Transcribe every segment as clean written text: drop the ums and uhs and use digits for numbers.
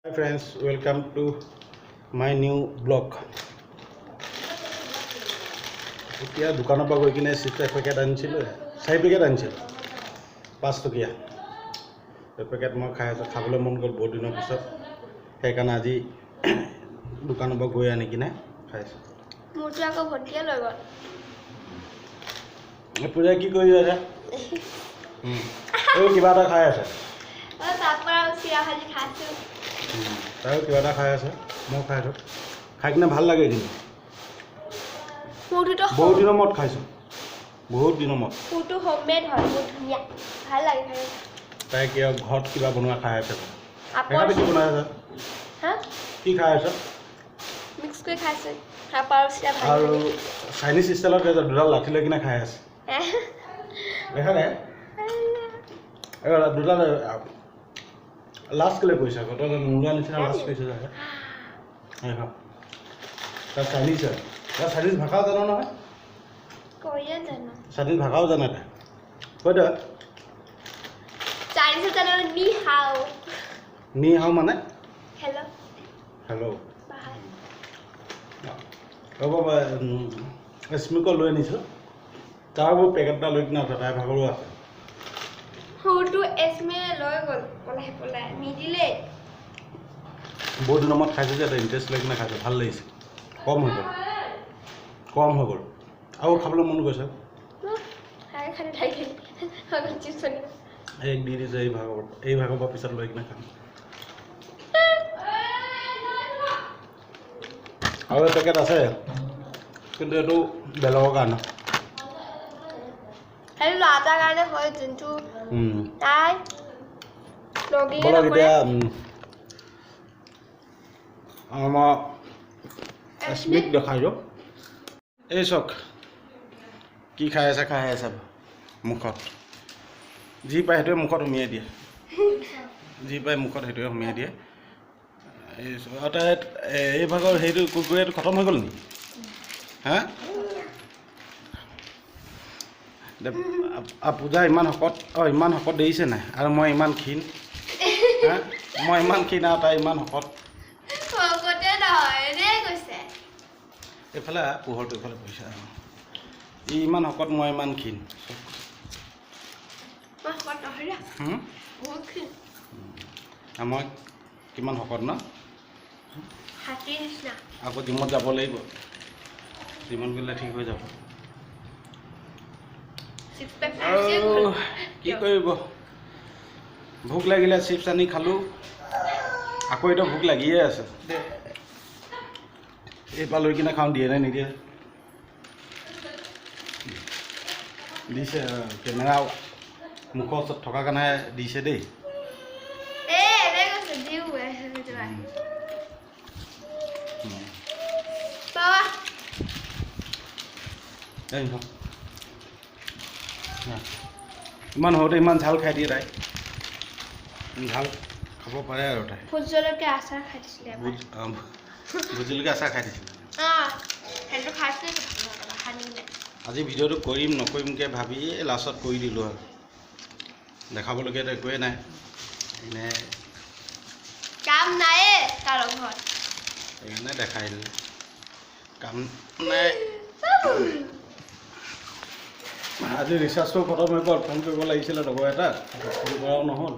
Hi friends, welcome to my new blog. এতিয়া দোকানৰ পৰা গৈ কিনে চিপছ পেকেট আনিছিলোঁ 4 পেকেট আনিছিলোঁ 5 টকীয়া এই পেকেট মই খাই আছোঁ খাবলৈ মন গ'ল বহুত দিনৰ পিছত সেইকাৰণে আজি দোকানৰ পৰা গৈ আনি কিনে খাইছোঁ মোৰটো আকৌ ভটিয়ে লৈ গ'ল এই পূজা কি কৰি আছে এই কিবা এটা খাই আছে তাপৰা চিৰা ভাজি খাইছোঁ তাই কিবা এটা খাই আছে মই খাইছোঁ খাই কিনে ভাল লাগে কিন্তু বহুত দিনৰ মূৰত খাইছোঁ বহুত দিনৰ মূৰত ফুটো হোমমেড হয় বহুত ধুনীয়া ভাল লাগে খাই তাই কিয় ঘৰত কিবা বনোৱা খাই আছে আপৰ কি বনাই আছে হা কি খাই আছে মিক্স কৰি খাইছোঁ আপৰ চিৰা ভাজি আৰু চাইনিজ ষ্টাইলত দুডাল লাঠি লৈ কিনে খাই আছে দেখা নাই দুডাল লাষ্ট কেলৈ কৈছে আকৌ তই নোলোৱা নিচিনা লাষ্ট কৈছে চাগে তাত চাইনিজ হয় তাত চাইনিজ ভাষাও জানো নহয় কোৰিয়ান জানো চাইনিজ ভাষাও জানে তাই কৈ দে চাইনিজ জানো নি হাও নি হাও মানে হেল্ল' হেল্ল' বাই ৰ'ব স্মিকক লৈ আনিছোঁ তাৰ পেকেট এটা লৈ কিনে আছে তাই ভাগৰো আছে ফুটো এসমে লৈ গ'ল পলাই পলাই নিদিলে বহুত দিনৰ মূৰত খাইছোঁ যে এটা ইণ্টাৰেষ্ট লৈ কিনে খাইছোঁ ভাল লাগিছে কম হৈ গ'ল আৰু খাবলৈ মন গৈছে এই দি দিছে এই ভাগৰ পৰা পিছত লৈ কিনে খাম আৰু এই পেকেট আছে কিন্তু এইটো বেলেগৰ কাৰণে হেল্ল' ল'ৰাটাৰ কাৰণে হয় যোনটো তাই বলক এতিয়া আমাৰ স্মিক দেখাই দিয়ক এই চাওক কি খাই আছে মুখত যি পায় সেইটোৱে মুখত সুমিয়াই দিয়ে যি পায় মুখত সেইটোৱে সুমিয়াই দিয়ে আৰু তাই এই ভাগৰ সেইটো কুৰকুৰিটো খতম হৈ গ'ল নেকি হা পূজা ইমান শকত দেৰিছে নাই আৰু মই ইমান ক্ষীণ হা মই ইমান ক্ষীণ আৰু তাই ইমান শকত এইফালে পোহৰটো এইফালে পইচা ই ইমান শকত মই ইমান ক্ষীণ মই কিমান শকত ন আকৌ জিমত যাব লাগিব জিমত গ'লে ঠিক হৈ যাব আৰু কি কৰিব ভোক লাগিলে চিপছ আনি খালোঁ আকৌ এতিয়া ভোক লাগিয়ে আছে এইপৰা লৈ কিনে খাওঁ দিয়ে নে নিদিয়ে দিছে কেমেৰা মুখৰ ওচৰত থকা কাৰণে দিছে দেই ইমান সৰুতে ইমান ঝাল খাই দিয়ে তাই ঝাল খাব পাৰে আৰু তাই ভোট জলকীয়া আচাৰ খাই দিছিলে ভোট জলকীয়া আচাৰ খাই দিছিলে আজি ভিডিঅ'টো কৰিম নকৰিমকৈ ভাবি লাষ্টত কৰি দিলোঁ আৰু দেখাবলগীয়াতো একোৱেই নাই এনে কাম নাই তাৰ ঘৰত সেইকাৰণে দেখাই দিলোঁ কাম নাই আজি ৰিচাৰ্জটো খতম হৈ গ'ল ফোন কৰিব লাগিছিলে লগৰ এটা ফোন কৰাও নহ'ল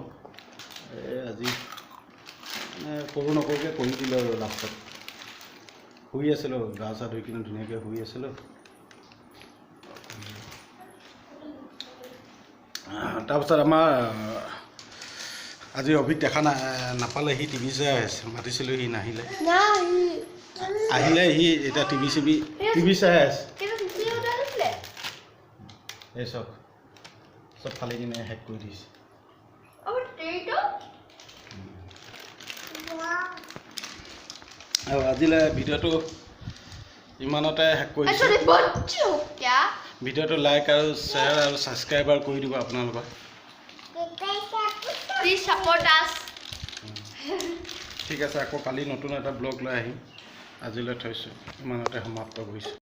এই আজি মানে কৰোঁ নকৰোঁকৈ কৰি দিলোঁ আৰু লাষ্টত শুই আছিলোঁ গা চা ধুই কিনে ধুনীয়াকৈ শুই আছিলোঁ তাৰপিছত আমাৰ আজি অভিক দেখা নাপালে সি টিভি চাই আছে মাতিছিলোঁ সি নাহিলে আহিলে সি এতিয়া টিভি চাই আছে এই চব ফালি কিনে হেক কৰি দিছে আৰু আজিলৈ ভিডিঅ'টো ইমানতে শেষ কৰিছোঁ ভিডিঅ'টো লাইক আৰু শ্বেয়াৰ আৰু ছাবস্ক্ৰাইবাৰ কৰি দিব আপোনালোকৰ ঠিক আছে আকৌ কালি নতুন এটা ব্লগ লৈ আহিম আজিলৈ থৈছোঁ ইমানতে সমাপ্ত কৰিছোঁ